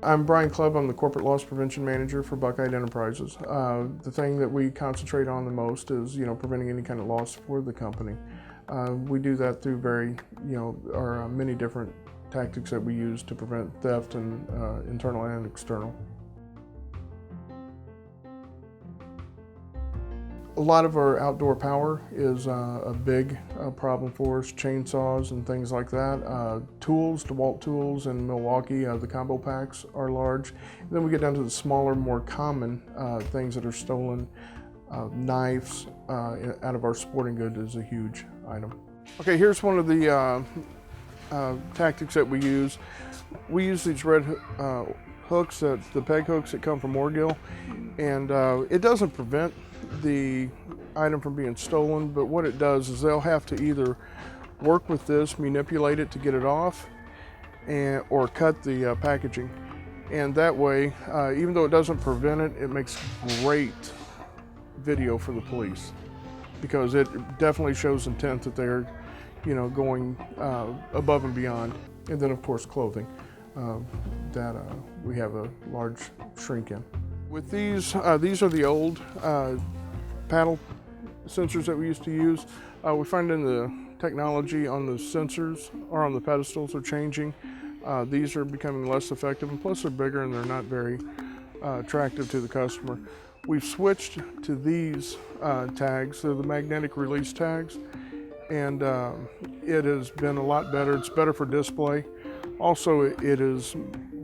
I'm Brian Clubb. I'm the Corporate Loss Prevention Manager for Buchheit Enterprises. The thing that we concentrate on the most is, preventing any kind of loss for the company. We do that through our many different tactics that we use to prevent theft, and internal and external. A lot of our outdoor power is a big problem for us, chainsaws and things like that. Tools, DeWalt tools in Milwaukee, the combo packs are large. And then we get down to the smaller, more common things that are stolen. Knives out of our sporting goods is a huge item. Okay, here's one of the tactics that we use. We use these red hooks, the peg hooks that come from Orgill, and it doesn't prevent the item from being stolen, but what it does is they'll have to either work with this, manipulate it to get it off, or cut the packaging. And that way, even though it doesn't prevent it, it makes great video for the police, because it definitely shows intent that they're going above and beyond. And then of course clothing that we have a large shrink in. With these are the old paddle sensors that we used to use. We find in the technology on the sensors or on the pedestals are changing. These are becoming less effective, and plus they're bigger and they're not very attractive to the customer. We've switched to these tags. They're the magnetic release tags, and it has been a lot better. It's better for display. Also, it is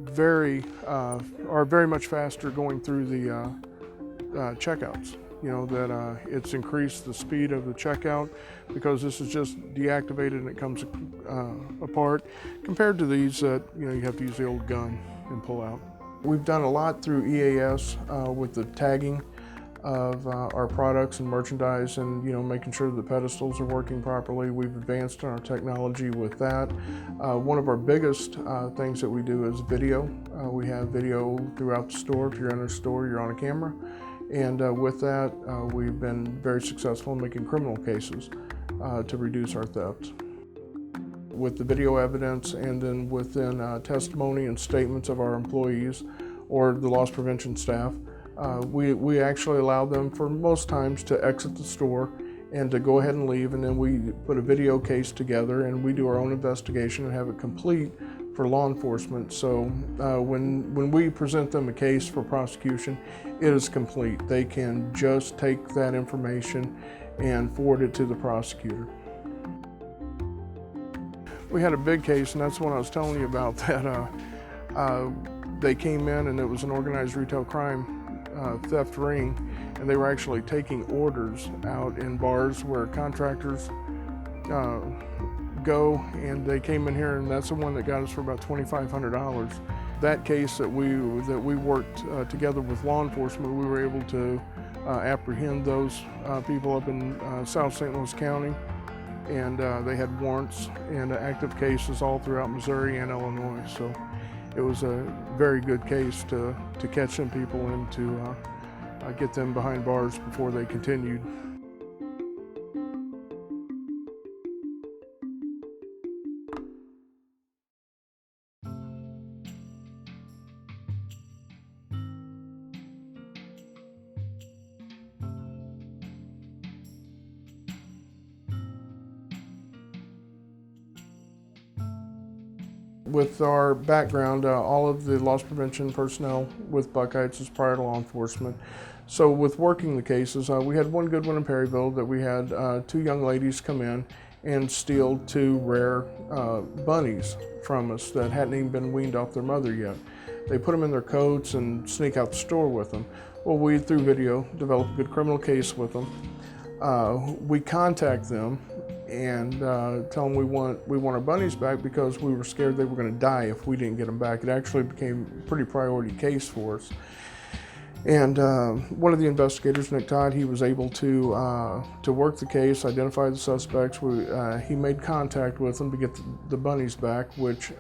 very much faster going through the checkouts. That it's increased the speed of the checkout, because this is just deactivated and it comes apart, compared to these that you have to use the old gun and pull out. We've done a lot through EAS with the tagging of our products and merchandise, and making sure the pedestals are working properly. We've advanced in our technology with that. One of our biggest things that we do is video. We have video throughout the store. If you're in a store, you're on a camera. And with that, we've been very successful in making criminal cases to reduce our theft. With the video evidence, and then within testimony and statements of our employees or the loss prevention staff, we actually allow them for most times to exit the store and to go ahead and leave, and then we put a video case together and we do our own investigation and have it complete for law enforcement. So when we present them a case for prosecution, it is complete. They can just take that information and forward it to the prosecutor. We had a big case, and that's the one I was telling you about, that they came in and it was an organized retail crime theft ring, and they were actually taking orders out in bars where contractors go, and they came in here, and that's the one that got us for about $2,500. That case that we worked together with law enforcement, we were able to apprehend those people up in South St. Louis County, and they had warrants and active cases all throughout Missouri and Illinois. So it was a very good case to catch some people and to get them behind bars before they continued. With our background, all of the loss prevention personnel with Buchheit's is prior to law enforcement. So with working the cases, we had one good one in Perryville that we had two young ladies come in and steal two rare bunnies from us that hadn't even been weaned off their mother yet. They put them in their coats and sneak out the store with them. Well, we, through video, developed a good criminal case with them. We contact them and tell them we want our bunnies back, because we were scared they were going to die if we didn't get them back. It actually became a pretty priority case for us. And one of the investigators, Nick Todd, he was able to work the case, identify the suspects. He made contact with them to get the bunnies back, which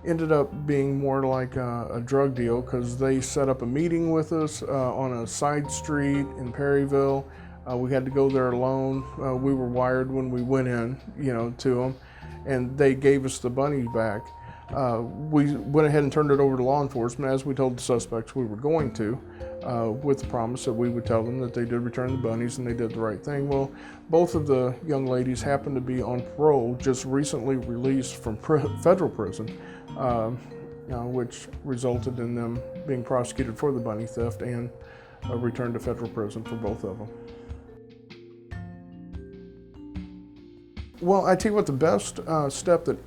ended up being more like a drug deal, because they set up a meeting with us on a side street in Perryville. We had to go there alone. We were wired when we went in, to them, and they gave us the bunnies back. We went ahead and turned it over to law enforcement, as we told the suspects we were going to, with the promise that we would tell them that they did return the bunnies and they did the right thing. Well, both of the young ladies happened to be on parole, just recently released from federal prison, which resulted in them being prosecuted for the bunny theft and returned to federal prison for both of them. Well, I tell you what, the best step that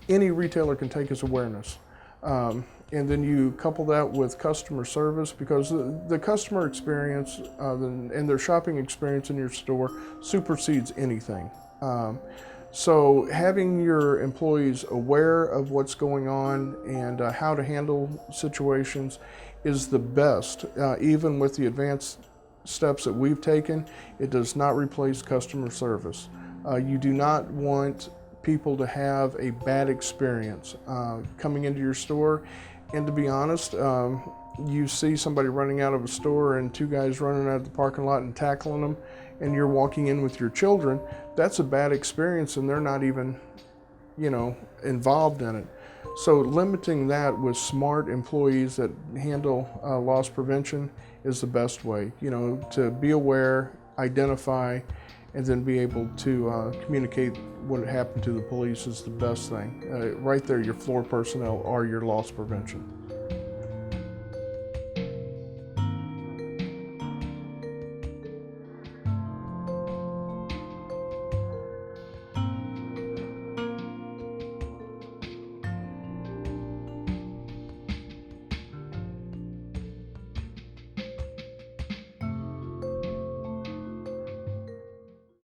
any retailer can take is awareness. And then you couple that with customer service, because the customer experience and their shopping experience in your store supersedes anything. So having your employees aware of what's going on and how to handle situations is the best. Even with the advanced steps that we've taken, it does not replace customer service. You do not want people to have a bad experience coming into your store. And to be honest, you see somebody running out of a store and two guys running out of the parking lot and tackling them, and you're walking in with your children, that's a bad experience and they're not even, involved in it. So limiting that with smart employees that handle loss prevention is the best way, to be aware, identify, and then be able to communicate what happened to the police is the best thing. Right there, your floor personnel are your loss prevention.